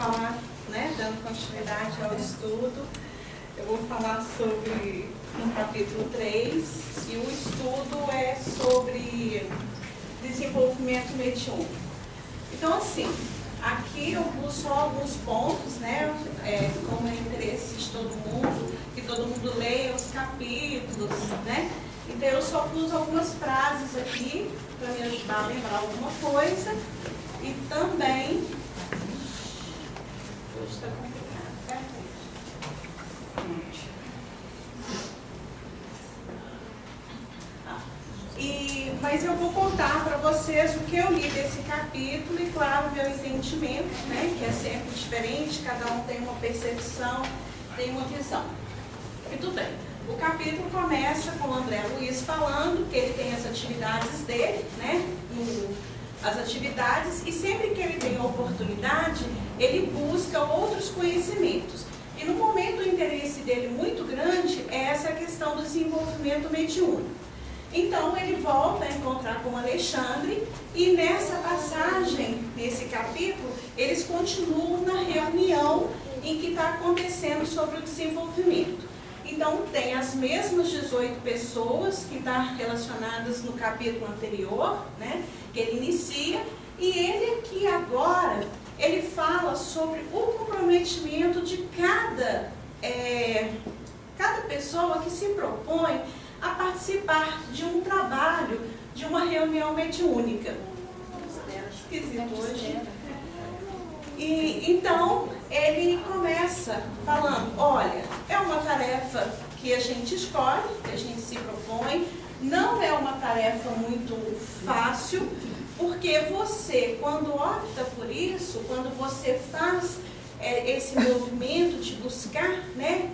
falar, né, dando continuidade ao estudo, eu vou falar sobre no capítulo 3, e o estudo é sobre desenvolvimento mediúnico. Então, assim, aqui eu pus só alguns pontos, né, como é interesse de todo mundo, que todo mundo leia os capítulos, né? Então, eu só pus algumas frases aqui para me ajudar a lembrar alguma coisa. E também... Hoje está complicado, certo? Mas eu vou contar para vocês o que eu li desse capítulo e, claro, meu entendimento, né, que é sempre diferente, cada um tem uma percepção, tem uma visão. Muito bem. O capítulo começa com o André Luiz falando que ele tem as atividades dele, né, as atividades, e sempre que ele tem a oportunidade, ele busca outros conhecimentos. E no momento o interesse dele muito grande é essa questão do desenvolvimento mediúnico. Então ele volta a encontrar com Alexandre e nessa passagem, nesse capítulo, eles continuam na reunião em que está acontecendo sobre o desenvolvimento. Então tem as mesmas 18 pessoas que estão relacionadas no capítulo anterior, né, que ele inicia, e ele aqui agora, ele fala sobre o comprometimento de cada pessoa que se propõe a participar de um trabalho, de uma reunião mediúnica. Esquisito hoje. E então ele começa falando, olha, é uma tarefa que a gente escolhe, que a gente se propõe, não é uma tarefa muito fácil, porque você, quando opta por isso, quando você faz esse movimento de buscar, né,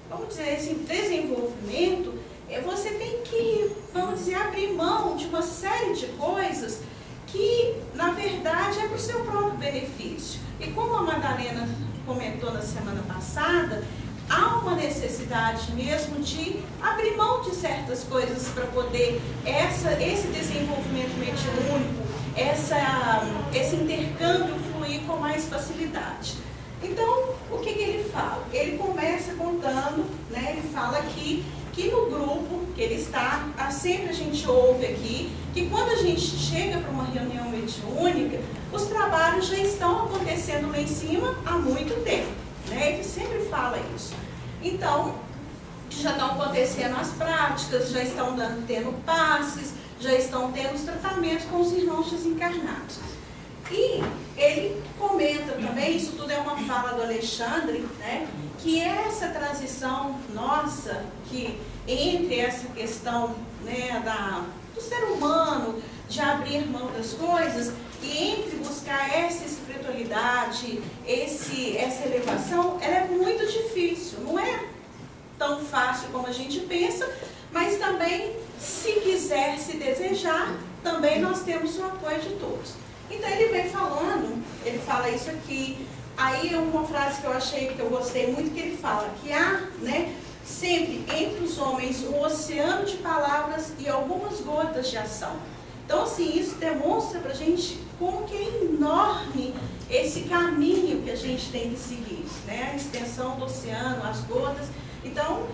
vamos dizer, esse desenvolvimento, você tem que, vamos dizer, abrir mão de uma série de coisas que, na verdade, é para o seu próprio benefício. E como a Madalena comentou na semana passada, há uma necessidade mesmo de abrir mão de certas coisas para poder esse desenvolvimento mediúnico, esse intercâmbio fluir com mais facilidade. Então, o que ele fala? Ele começa contando, né, ele fala aqui que no grupo que ele está, sempre a gente ouve aqui, que quando a gente chega para uma reunião mediúnica, os trabalhos já estão acontecendo lá em cima há muito tempo, né? Ele sempre fala isso. Então, já estão acontecendo as práticas, já estão tendo passes, já estão tendo os tratamentos com os irmãos desencarnados. E ele comenta também, isso tudo é uma fala do Alexandre, né, que essa transição nossa, que entre essa questão, né, do ser humano, de abrir mão das coisas, e entre buscar essa espiritualidade, essa elevação, ela é muito difícil, não é tão fácil como a gente pensa, mas também, se quiser, se desejar, também nós temos o apoio de todos. Então ele vem falando, ele fala isso aqui, aí é uma frase que eu achei, que eu gostei muito, que ele fala que há, né, sempre entre os homens um oceano de palavras e algumas gotas de ação. Então, assim, isso demonstra pra gente como que é enorme esse caminho que a gente tem que seguir, né, a extensão do oceano, as gotas. Então,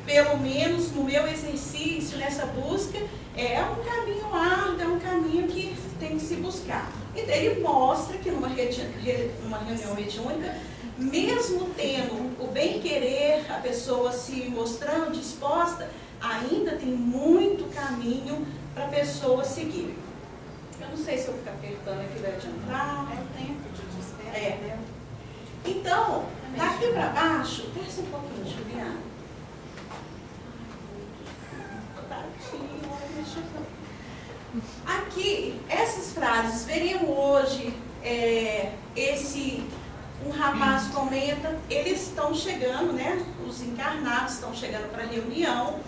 pelo menos no meu exercício, nessa busca, é um caminho árduo, é um caminho que tem que se buscar. Então, ele mostra que numa reunião mediúnica, mesmo tendo o bem-querer, a pessoa se mostrando disposta, ainda tem muito caminho para a pessoa seguir. Eu não sei se eu ficar apertando aqui vai adiantar. É o tempo de espera. Então, daqui para baixo, desce um pouquinho, Juliana. Aqui, essas frases, veríamos hoje, um rapaz comenta, eles estão chegando, né, os encarnados estão chegando para a reunião,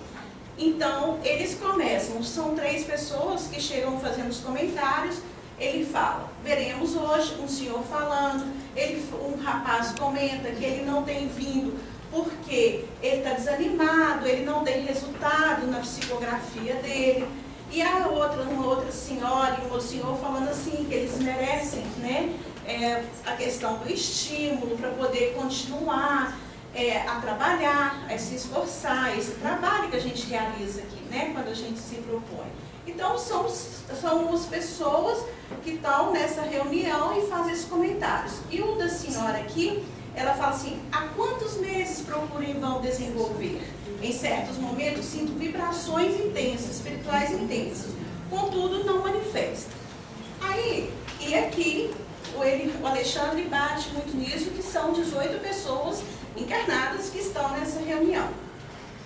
então eles começam, são 3 pessoas que chegam fazendo os comentários, ele fala, veremos hoje um senhor falando, um rapaz comenta que ele não tem vindo porque ele está desanimado, ele não tem resultado na psicografia dele. E a uma outra senhora e um outro senhor falando assim, que eles merecem, né, a questão do estímulo para poder continuar a trabalhar, a se esforçar, esse trabalho que a gente realiza aqui, né, quando a gente se propõe. Então, são as pessoas que estão nessa reunião e fazem esses comentários. E o da senhora aqui, ela fala assim, há quantos meses procuro em vão desenvolver? Em certos momentos, sinto vibrações intensas, espirituais intensas, contudo, não manifesta. Aí, e aqui, o Alexandre bate muito nisso, que são 18 pessoas encarnadas que estão nessa reunião.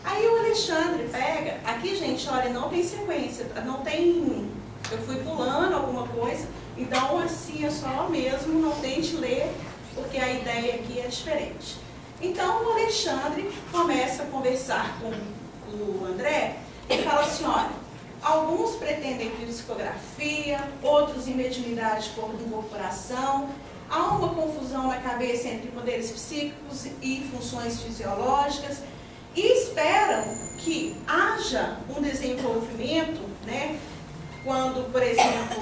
Aí o Alexandre pega, aqui gente, olha, não tem sequência, não tem, eu fui pulando alguma coisa, então assim é só mesmo, não tente ler, porque a ideia aqui é diferente. Então o Alexandre começa a conversar com o André e fala assim, olha, alguns pretendem psicografia, outros em mediunidade por incorporação. Há uma confusão na cabeça entre poderes psíquicos e funções fisiológicas e esperam que haja um desenvolvimento, né? Quando, por exemplo,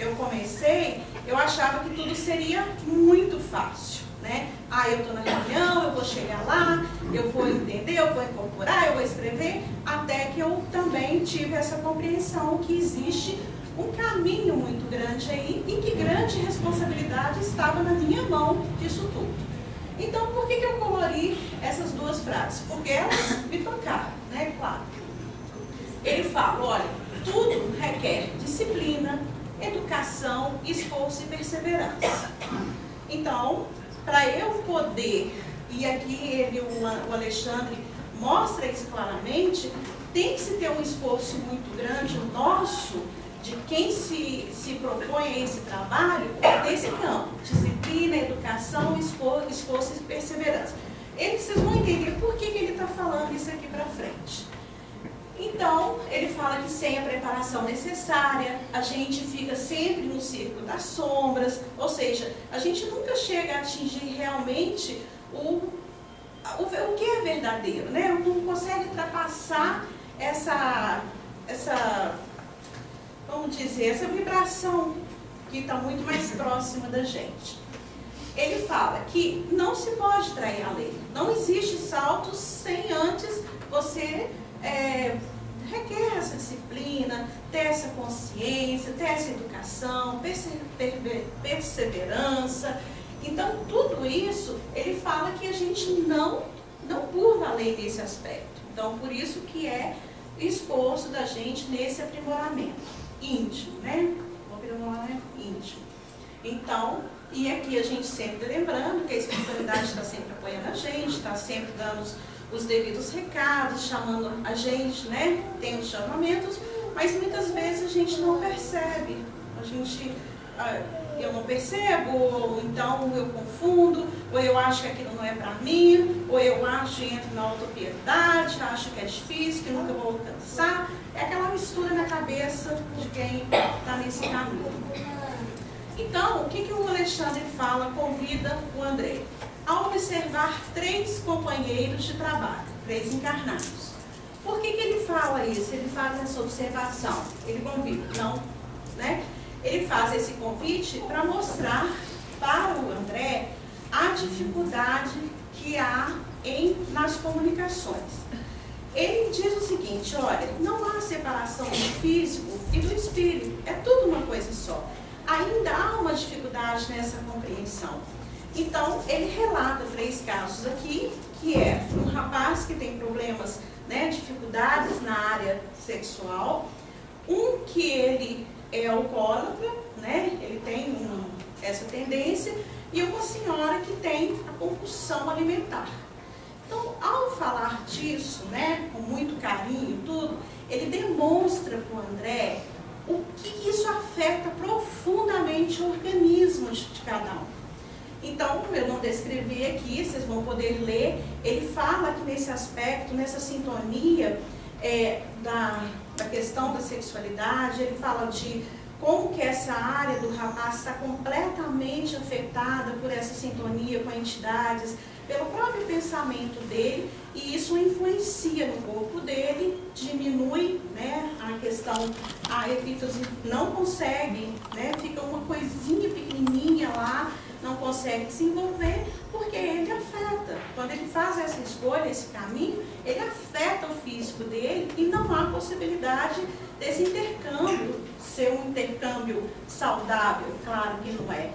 eu comecei, eu achava que tudo seria muito fácil, né? Ah, eu estou na reunião, eu vou chegar lá, eu vou entender, eu vou incorporar, eu vou escrever, até que eu também tive essa compreensão que existe um caminho muito grande aí e que grande responsabilidade estava na minha mão disso tudo. Então, por que eu colori essas duas frases? Porque elas me tocaram, né? Claro. Ele fala, olha, tudo requer disciplina, educação, esforço e perseverança. Então, para eu poder, e aqui o Alexandre mostra isso claramente, tem que se ter um esforço muito grande nosso, de quem se propõe a esse trabalho, desse campo, disciplina, educação, esforço e perseverança. Vocês vão entender por que ele está falando isso aqui para frente. Então, ele fala que sem a preparação necessária, a gente fica sempre no círculo das sombras, ou seja, a gente nunca chega a atingir realmente o que é verdadeiro, né? Não consegue ultrapassar essa vamos dizer, essa vibração que está muito mais próxima da gente. Ele fala que não se pode trair a lei. Não existe saltos sem antes você requer essa disciplina, ter essa consciência, ter essa educação, perseverança. Então, tudo isso, ele fala que a gente não burla a lei nesse aspecto. Então, por isso que é o esforço da gente nesse aprimoramento íntimo, né? O aprimoramento íntimo. Então, e aqui a gente sempre lembrando que a espiritualidade está sempre apoiando a gente, está sempre dando os devidos recados, chamando a gente, né? Tem os chamamentos, mas muitas vezes a gente não percebe. Eu não percebo, ou então eu confundo, ou eu acho que aquilo não é para mim, ou eu acho e entro na autopiedade, acho que é difícil, que nunca vou alcançar. É aquela mistura na cabeça de quem está nesse caminho. Então, o que o Alexandre fala, convida o André? A observar 3 companheiros de trabalho, 3 encarnados. Por que ele fala isso? Ele faz essa observação, ele convida, não, né? Ele faz esse convite para mostrar para o André a dificuldade que há nas comunicações. Ele diz o seguinte, olha, não há separação do físico e do espírito, é tudo uma coisa só. Ainda há uma dificuldade nessa compreensão. Então, ele relata 3 casos aqui, que é um rapaz que tem problemas, né, dificuldades na área sexual, um que ele é alcoólatra, né, ele tem essa tendência, e uma senhora que tem a compulsão alimentar. Então, ao falar disso, né, com muito carinho e tudo, ele demonstra para o André o que isso afeta profundamente o organismo de cada um. Então, eu não descrevi aqui, vocês vão poder ler, ele fala que nesse aspecto, nessa sintonia da questão da sexualidade, ele fala de como que essa área do rapaz está completamente afetada por essa sintonia com entidades, pelo próprio pensamento dele, e isso influencia no corpo dele, diminui, né, a questão, a epítose não consegue, né, fica uma coisinha pequenininha lá, consegue desenvolver, porque ele afeta. Quando ele faz essa escolha, esse caminho, ele afeta o físico dele e não há possibilidade desse intercâmbio ser um intercâmbio saudável, claro que não é.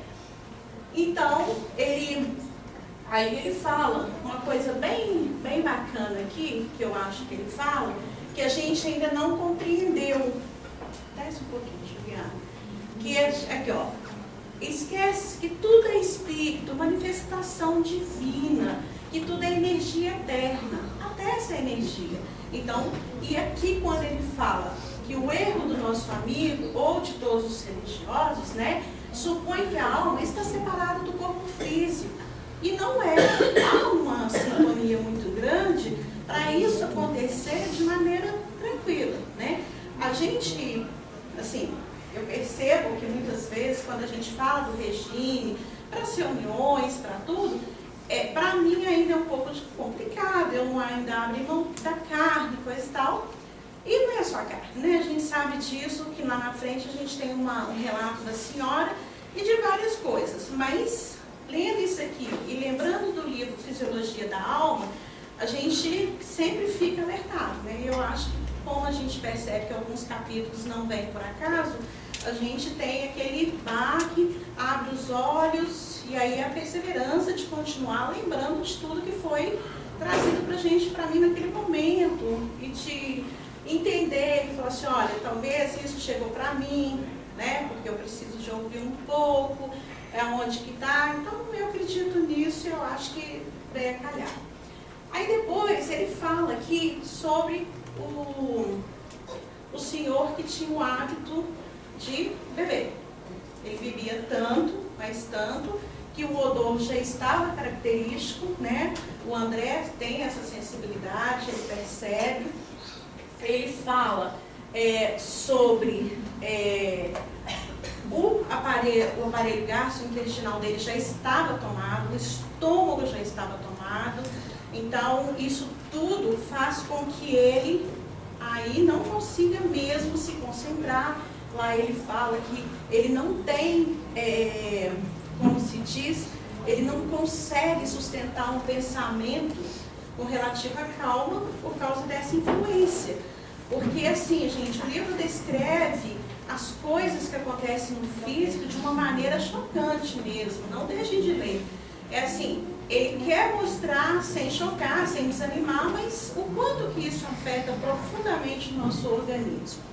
Então, aí ele fala uma coisa bem bacana aqui, que eu acho que ele fala, que a gente ainda não compreendeu. Desce um pouquinho, Juliana. Que é aqui, ó. Esquece que tudo é espírito, manifestação divina, que tudo é energia eterna, até essa energia. Então, e aqui quando ele fala que o erro do nosso amigo, ou de todos os religiosos, né, supõe que a alma está separada do corpo físico. E não é. Há uma sintonia muito grande para isso acontecer de maneira tranquila, né? A gente, assim, eu percebo que muitas vezes, quando a gente fala do regime, para as reuniões, para tudo, para mim ainda é um pouco complicado, eu ainda abro mão da carne, coisa e tal. E não é só a carne, né? A gente sabe disso, que lá na frente a gente tem um relato da senhora e de várias coisas. Mas, lendo isso aqui e lembrando do livro Fisiologia da Alma, a gente sempre fica alertado, né? Eu acho que, como a gente percebe que alguns capítulos não vêm por acaso, a gente tem aquele baque, abre os olhos e aí a perseverança de continuar lembrando de tudo que foi trazido para a gente, para mim, naquele momento, e de entender, e falar assim, olha, talvez isso chegou para mim, né, porque eu preciso de ouvir um pouco, onde que está, então eu acredito nisso e eu acho que veio a calhar. Aí depois ele fala aqui sobre o senhor que tinha o hábito de beber. Ele bebia tanto, mas tanto, que o odor já estava característico, né? O André tem essa sensibilidade, ele percebe. Ele fala sobre o aparelho gastrointestinal dele já estava tomado, o estômago já estava tomado. Então, isso tudo faz com que ele aí não consiga mesmo se concentrar. Lá ele fala que ele não tem, como se diz, ele não consegue sustentar um pensamento com relativo à calma por causa dessa influência. Porque assim, gente, o livro descreve as coisas que acontecem no físico de uma maneira chocante mesmo, não deixem de ler. É assim, ele quer mostrar sem chocar, sem desanimar, mas o quanto que isso afeta profundamente o nosso organismo.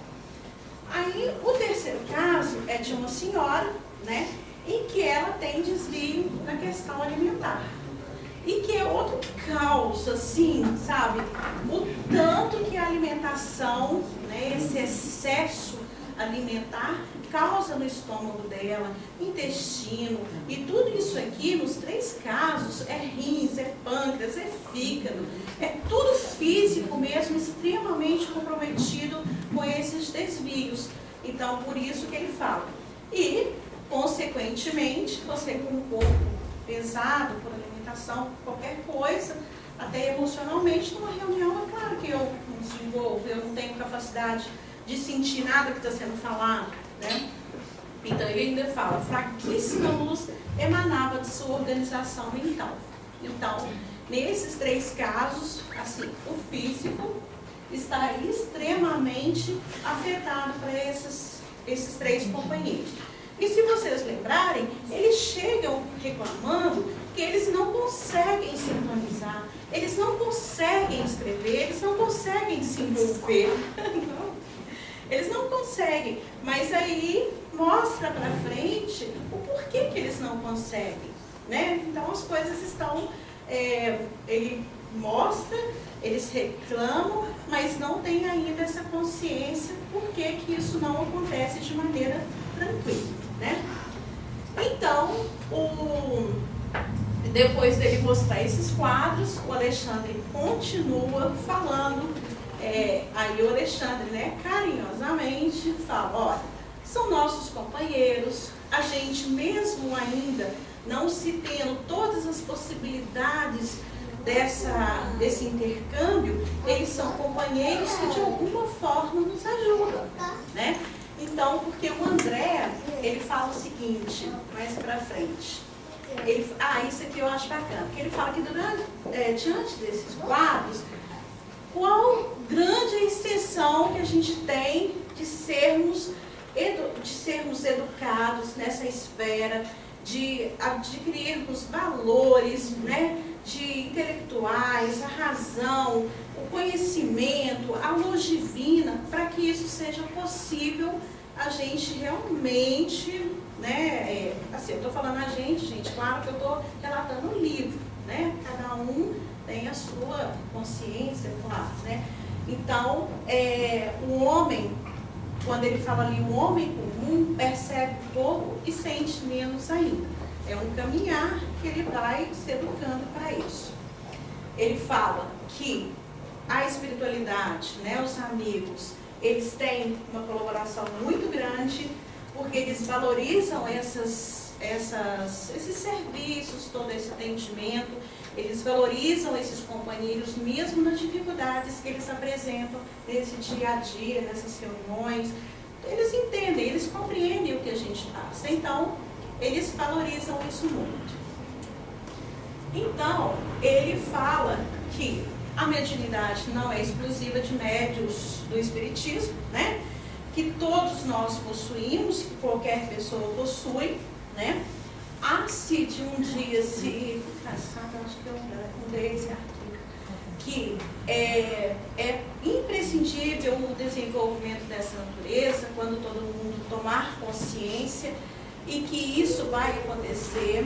Aí, o terceiro caso é de uma senhora, né, em que ela tem desvio na questão alimentar. E que é outro caos, assim, sabe? O tanto que a alimentação, né, esse excesso alimentar, causa no estômago dela, intestino, e tudo isso aqui, nos 3 casos, é rins, é pâncreas, é fígado, é tudo físico mesmo, extremamente comprometido com esses desvios. Então, por isso que ele fala. E, consequentemente, você com um corpo pesado por alimentação, qualquer coisa, até emocionalmente, numa reunião, é claro que eu não se envolvo, eu não tenho capacidade de sentir nada que está sendo falado, né? Então ele ainda fala, fraquíssima luz emanava de sua organização mental. Então, nesses 3 casos, assim, o físico está extremamente afetado para esses 3 companheiros. E se vocês lembrarem, eles chegam reclamando que eles não conseguem sintonizar, eles não conseguem escrever, eles não conseguem se envolver. Eles não conseguem, mas aí mostra para frente o porquê que eles não conseguem, né? Então as coisas estão, ele mostra, eles reclamam, mas não tem ainda essa consciência por que isso não acontece de maneira tranquila, né? Então, depois dele mostrar esses quadros, o Alexandre continua falando. Aí o Alexandre, né, carinhosamente fala, olha, são nossos companheiros, a gente mesmo ainda não se tendo todas as possibilidades desse intercâmbio, eles são companheiros que de alguma forma nos ajudam, né? Então, porque o André, ele fala o seguinte, mais pra frente, Isso aqui eu acho bacana, porque ele fala que diante desses quadros, qual grande a extensão que a gente tem de sermos educados nessa esfera, de adquirirmos valores, né, de intelectuais, a razão, o conhecimento, a luz divina, para que isso seja possível a gente realmente, né, assim, eu estou falando a gente, claro que eu estou relatando o livro, né, cada um tem a sua consciência, claro, né, então, o homem, quando ele fala ali, o homem comum percebe todo e sente menos ainda, é um caminhar que ele vai se educando para isso. Ele fala que a espiritualidade, né, os amigos, eles têm uma colaboração muito grande, porque eles valorizam esses serviços, todo esse atendimento, eles valorizam esses companheiros, mesmo nas dificuldades que eles apresentam nesse dia a dia, nessas reuniões. Eles entendem, eles compreendem o que a gente passa, então eles valorizam isso muito. Então, ele fala que a mediunidade não é exclusiva de médios do espiritismo, né? Que todos nós possuímos, que qualquer pessoa possui, né? Se de um dia se... acho que eu mudei esse artigo. Que é imprescindível o desenvolvimento dessa natureza, quando todo mundo tomar consciência, e que isso vai acontecer.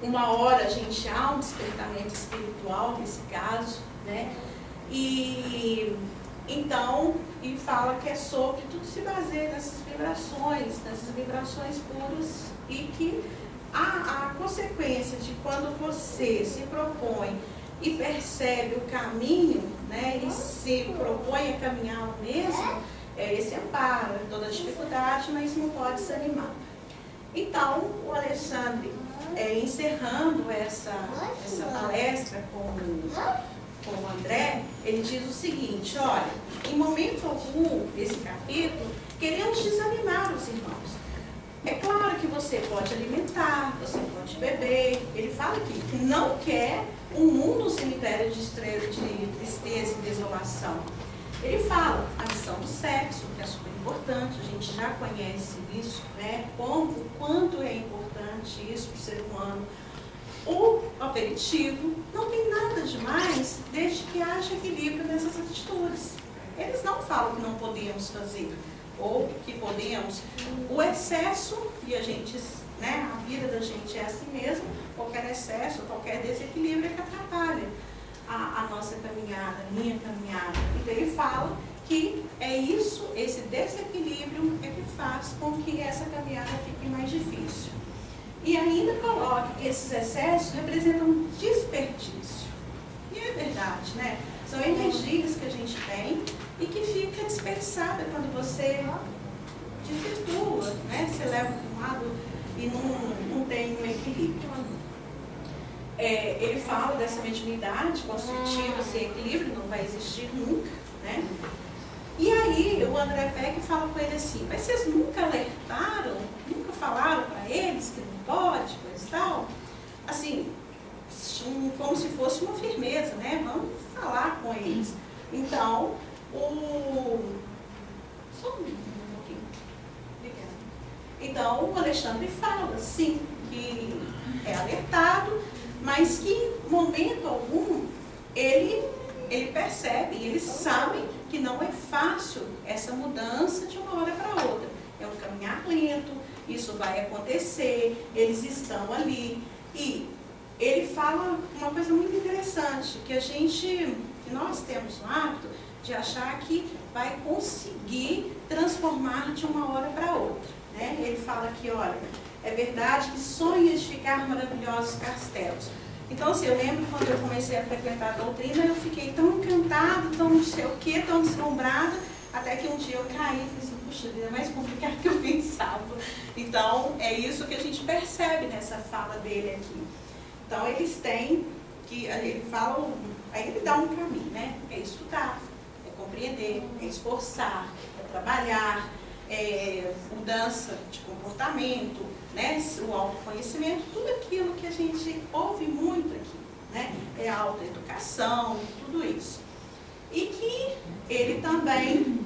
Uma hora a gente há um despertamento espiritual nesse caso, né? E então, e fala que é sobre, tudo se baseia nessas vibrações puras, e que a consequência de quando você se propõe e percebe o caminho, né, e se propõe a caminhar o mesmo, esse amparo, toda dificuldade, mas não pode desanimar. Então, o Alexandre, encerrando essa palestra com o André, ele diz o seguinte: olha, em momento algum desse capítulo, queremos desanimar os irmãos. É claro que você pode alimentar, você pode beber. Ele fala aqui que não quer um mundo cemitério de tristeza e desolação. Ele fala a missão do sexo, que é super importante, a gente já conhece isso, né? O quanto é importante isso para o ser humano. O aperitivo não tem nada demais, desde que haja equilíbrio nessas atitudes. Eles não falam que não podemos fazer, ou que podemos. O excesso, e a gente, né, a vida da gente é assim mesmo, qualquer excesso, qualquer desequilíbrio é que atrapalha a nossa caminhada, a minha caminhada. Então ele fala que é isso, esse desequilíbrio é que faz com que essa caminhada fique mais difícil. E ainda coloca que esses excessos representam desperdício. E é verdade, né? São energias que a gente tem e que fica dispersada quando você desvirtua, né? Você leva para um lado e não tem um equilíbrio. Ele fala dessa mediunidade construtiva, sem equilíbrio, não vai existir nunca, né? E aí o André Peck fala com ele assim: mas vocês nunca alertaram, nunca falaram para eles que não pode, coisa e tal? Assim, como se fosse uma firmeza, né? Vamos falar com eles. Então, só um pouquinho. Então, o Alexandre fala, sim, que é alertado, mas que em momento algum ele percebe, eles sabem que não é fácil essa mudança de uma hora para outra. É um caminhar lento, isso vai acontecer, eles estão ali. E ele fala uma coisa muito interessante, que nós temos o hábito de achar que vai conseguir transformar de uma hora para outra, né? Ele fala que, olha, é verdade que sonha edificar maravilhosos castelos. Então, assim, eu lembro quando eu comecei a frequentar a doutrina, eu fiquei tão encantada, tão não sei o quê, tão deslumbrada, até que um dia eu caí e falei assim: puxa vida, é mais complicado que eu pensava. Então, é isso que a gente percebe nessa fala dele aqui. Então, eles têm que, ele fala, aí ele dá um caminho, né? É estudar, é compreender, é esforçar, é trabalhar, mudança de comportamento, né? o autoconhecimento, tudo aquilo que a gente ouve muito aqui, né? É a autoeducação, tudo isso. E que ele também,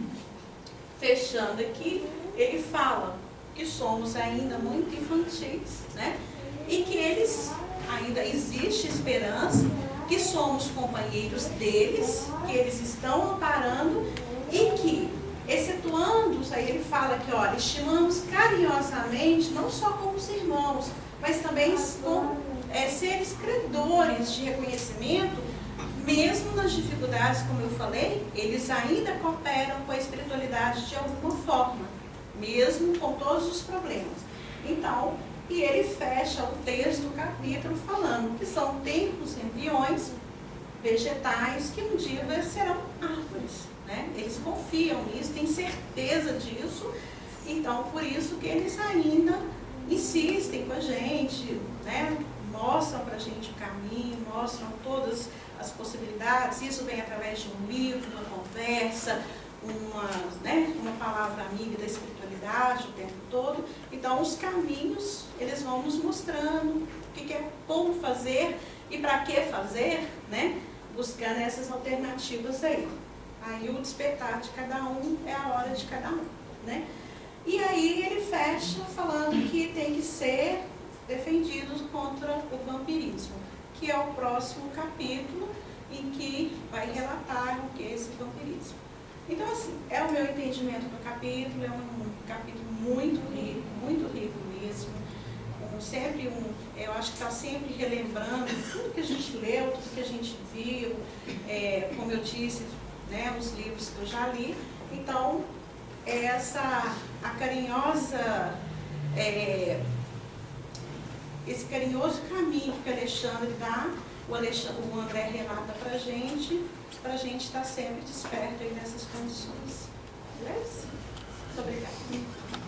fechando aqui, ele fala que somos ainda muito infantis, né? E que eles, ainda existe esperança, que somos companheiros deles, que eles estão amparando e que, excetuando-os, aí ele fala que, olha, estimamos carinhosamente, não só como os irmãos, mas também como seres credores de reconhecimento, mesmo nas dificuldades, como eu falei, eles ainda cooperam com a espiritualidade de alguma forma, mesmo com todos os problemas. Então, e ele fecha o texto do capítulo falando que são tempos, embriões, vegetais, que um dia serão árvores, né? Eles confiam nisso, têm certeza disso, então por isso que eles ainda insistem com a gente, né? Mostram para a gente o caminho, mostram todas as possibilidades. Isso vem através de um livro, uma conversa, uma palavra amiga da espiritualidade o tempo todo. Então os caminhos, eles vão nos mostrando o que é como fazer e para que fazer, né? Buscando essas alternativas aí. Aí o despertar de cada um é a hora de cada um, né? E aí ele fecha falando que tem que ser defendidos contra o vampirismo, que é o próximo capítulo em que vai relatar o que é esse vampirismo. Então, assim, é o meu entendimento do capítulo, é um capítulo muito rico mesmo. Eu acho que está sempre relembrando tudo que a gente leu, tudo que a gente viu, como eu disse, né, os livros que eu já li. Então, esse carinhoso caminho que o Alexandre dá, o André relata para a gente estar sempre desperto aí nessas condições. Beleza? Muito obrigada.